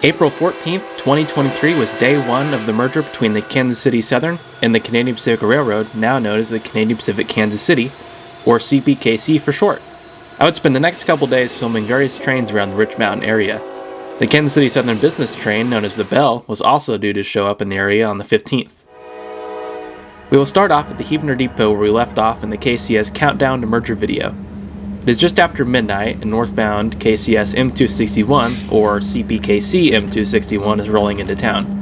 April 14th, 2023 was day one of the merger between the Kansas City Southern and the Canadian Pacific Railroad, now known as the Canadian Pacific Kansas City, or CPKC for short. I would spend the next couple days filming various trains around the Rich Mountain area. The Kansas City Southern business train, known as the Bell, was also due to show up in the area on the 15th. We will start off at the Huebner Depot where we left off in the KCS Countdown to Merger video. It is just after midnight and northbound KCS M261, or CPKC M261, is rolling into town.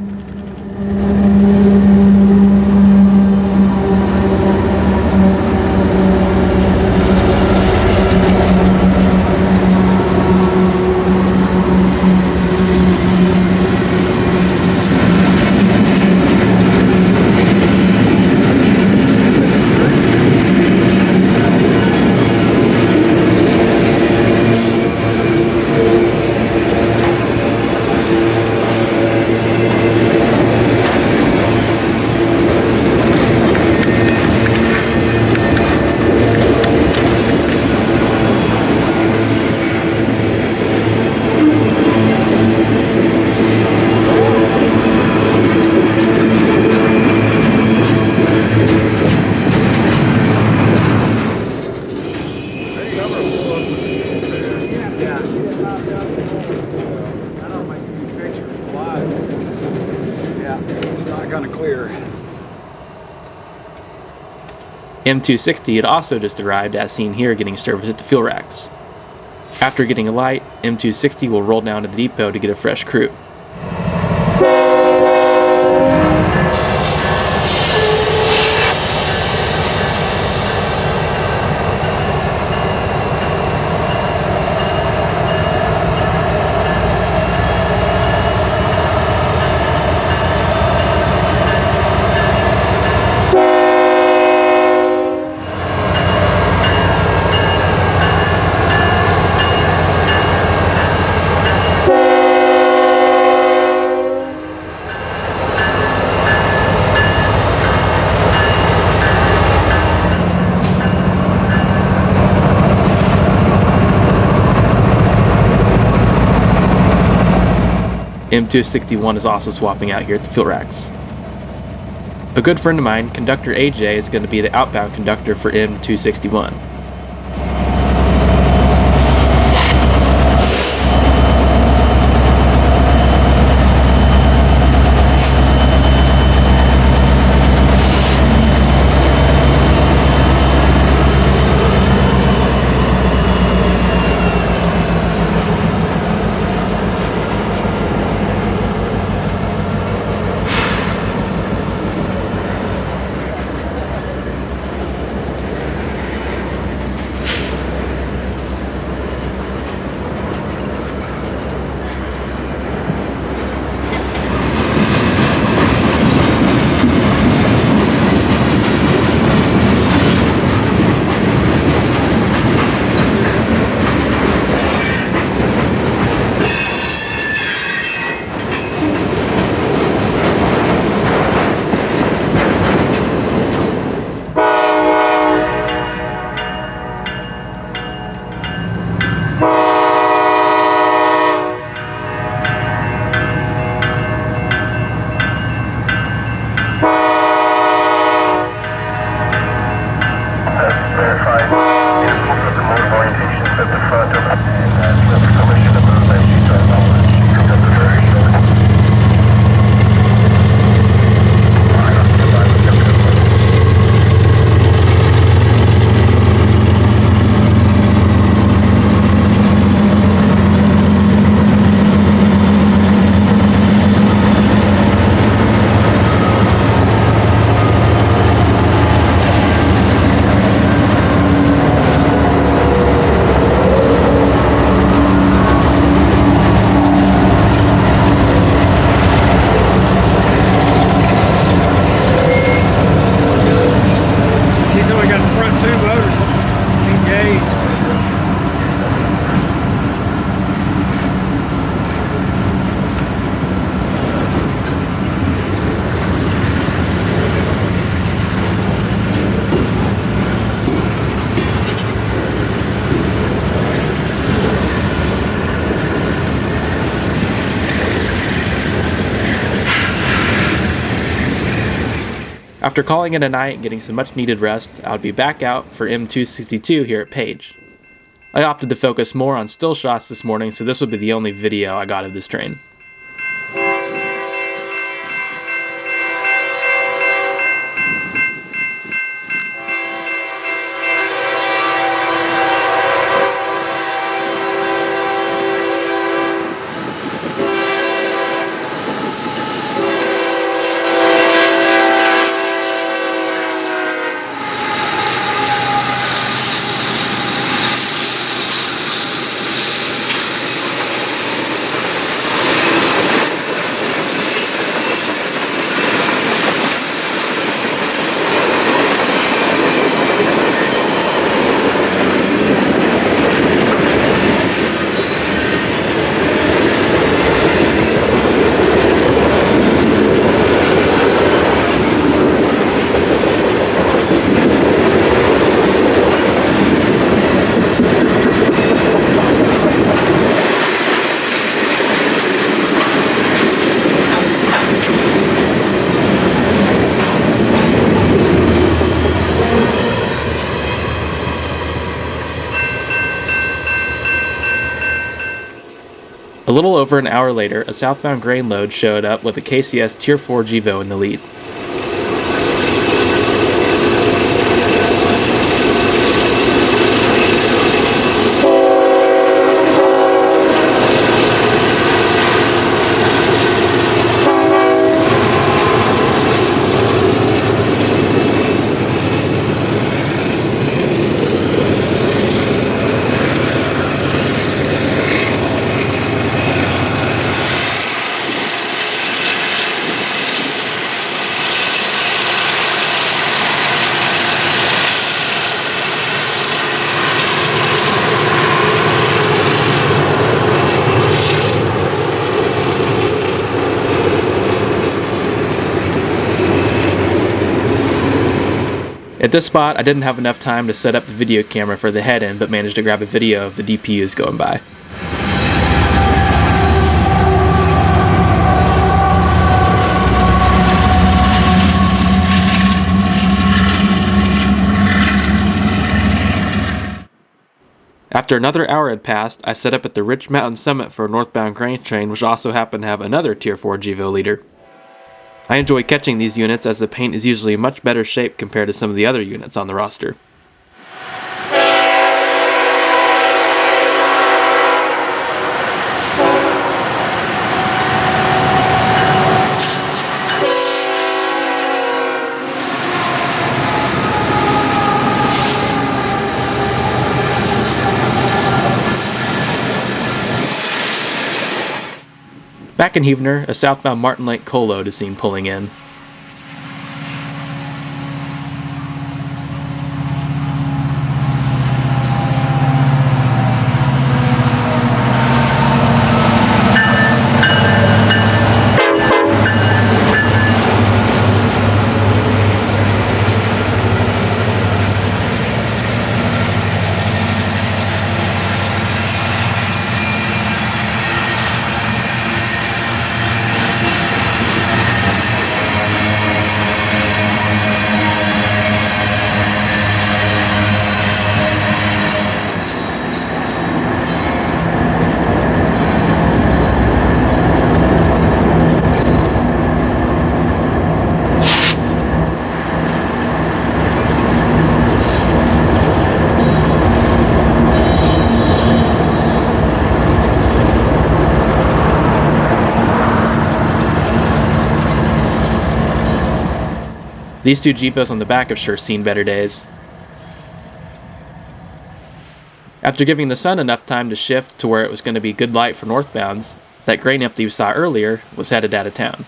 M260 had also just arrived, as seen here, getting service at the fuel racks. After getting a light, M260 will roll down to the depot to get a fresh crew. M261 is also swapping out here at the fuel racks. A good friend of mine, Conductor AJ, is going to be the outbound conductor for M261. After calling it a night and getting some much needed rest, I would be back out for M262 here at Page. I opted to focus more on still shots this morning, so this would be the only video I got of this train. A little over an hour later, a southbound grain load showed up with a KCS Tier 4 GEVO in the lead. At this spot, I didn't have enough time to set up the video camera for the head-end, but managed to grab a video of the DPUs going by. After another hour had passed, I set up at the Rich Mountain Summit for a northbound grain train, which also happened to have another Tier 4 GEVO leader. I enjoy catching these units as the paint is usually in much better shape compared to some of the other units on the roster. Back in Heavener, a southbound Martin Lake coal load is seen pulling in. These two GEVOs on the back have sure seen better days. After giving the sun enough time to shift to where it was going to be good light for northbounds, that grain empty we saw earlier was headed out of town.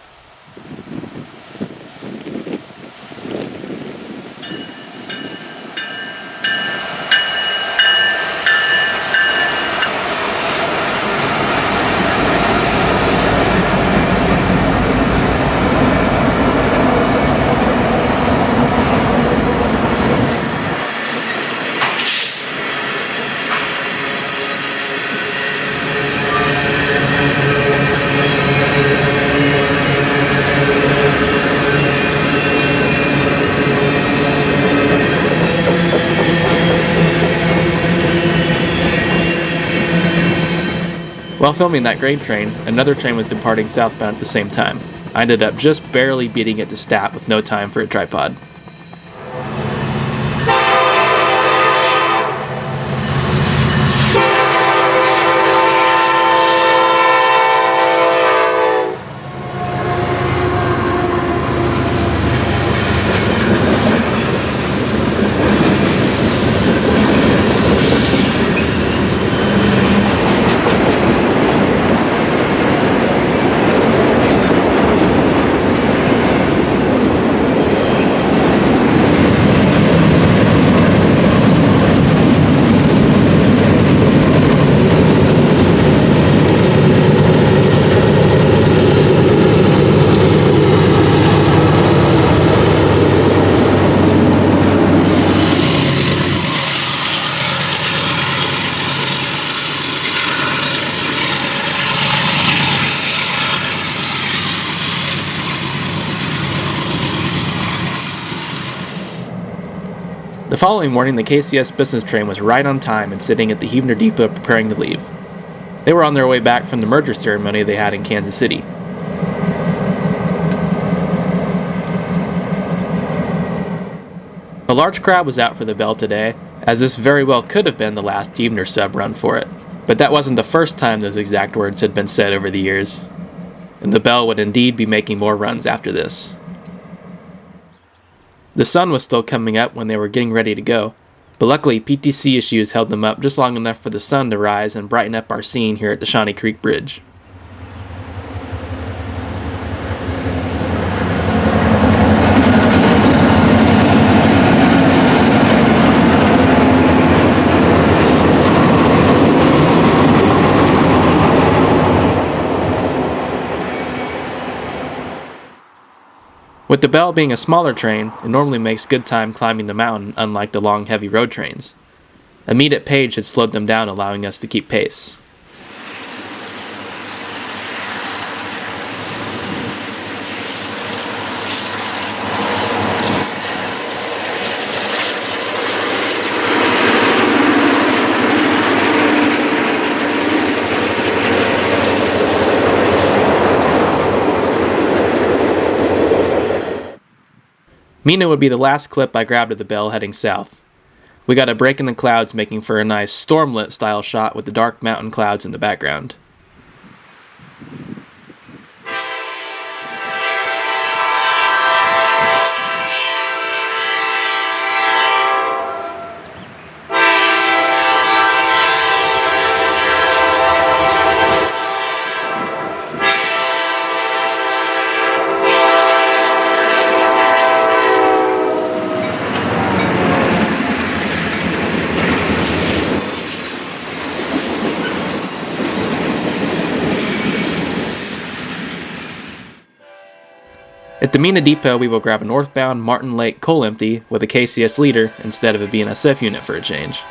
While filming that grain train, another train was departing southbound at the same time. I ended up just barely beating it to stat with no time for a tripod. The following morning, the KCS business train was right on time and sitting at the Huebner Depot preparing to leave. They were on their way back from the merger ceremony they had in Kansas City. A large crowd was out for the Bell today, as this very well could have been the last Huebner sub run for it. But that wasn't the first time those exact words had been said over the years, and the Bell would indeed be making more runs after this. The sun was still coming up when they were getting ready to go, but luckily PTC issues held them up just long enough for the sun to rise and brighten up our scene here at the Shawnee Creek Bridge. With the Bell being a smaller train, it normally makes good time climbing the mountain, unlike the long, heavy road trains. A meet at Page had slowed them down, allowing us to keep pace. Mina would be the last clip I grabbed of the Bell heading south. We got a break in the clouds, making for a nice stormlit style shot with the dark mountain clouds in the background. At the Mina Depot, we will grab a northbound Martin Lake coal empty with a KCS leader instead of a BNSF unit for a change.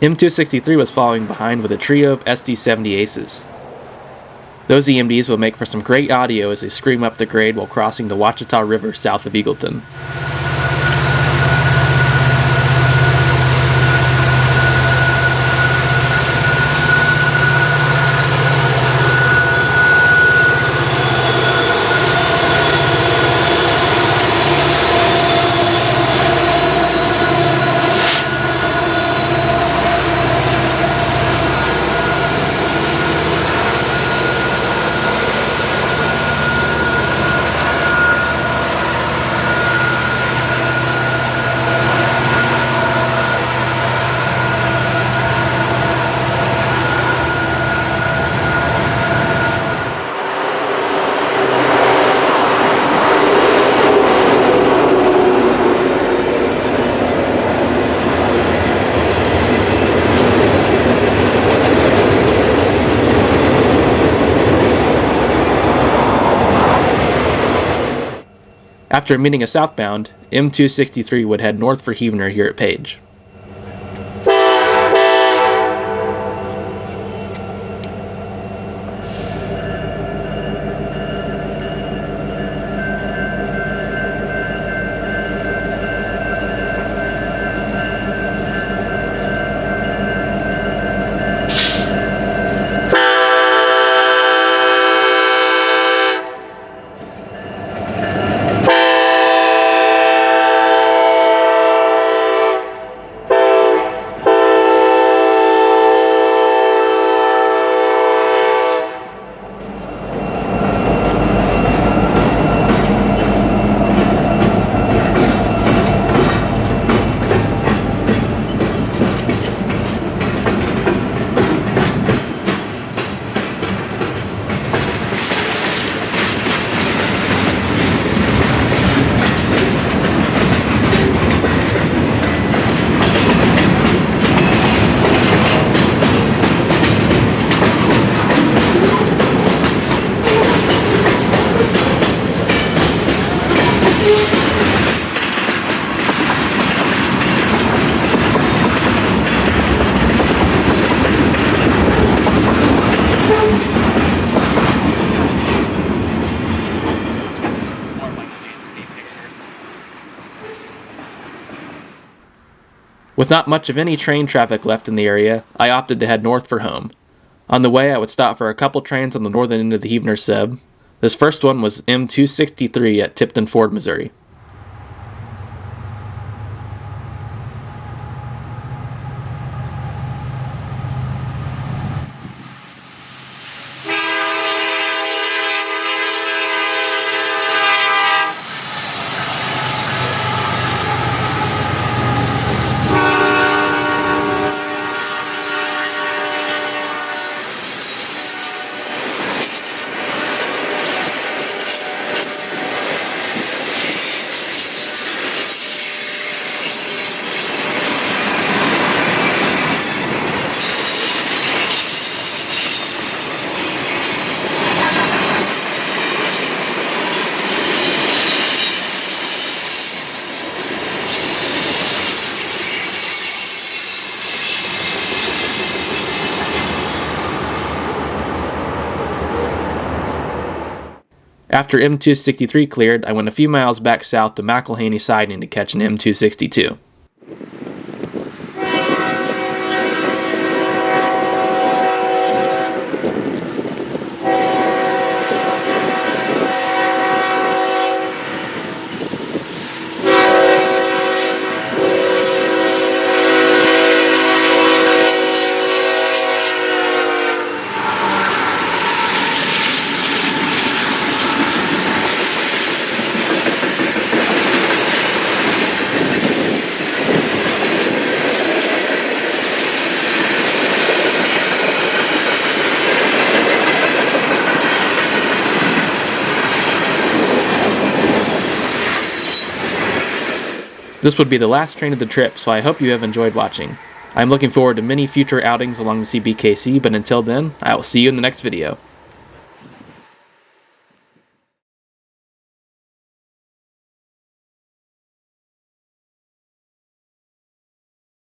M263 was following behind with a trio of SD70 Aces. Those EMDs will make for some great audio as they scream up the grade while crossing the Ouachita River south of Eagleton. After meeting a southbound, M263 would head north for Huebner here at Page. With not much of any train traffic left in the area, I opted to head north for home. On the way, I would stop for a couple trains on the northern end of the Huebner sub. This first one was M263 at Tipton Ford, Missouri. After M263 cleared, I went a few miles back south to McElhaney Siding to catch an M262. This would be the last train of the trip, so I hope you have enjoyed watching. I am looking forward to many future outings along the CPKC, but until then, I will see you in the next video.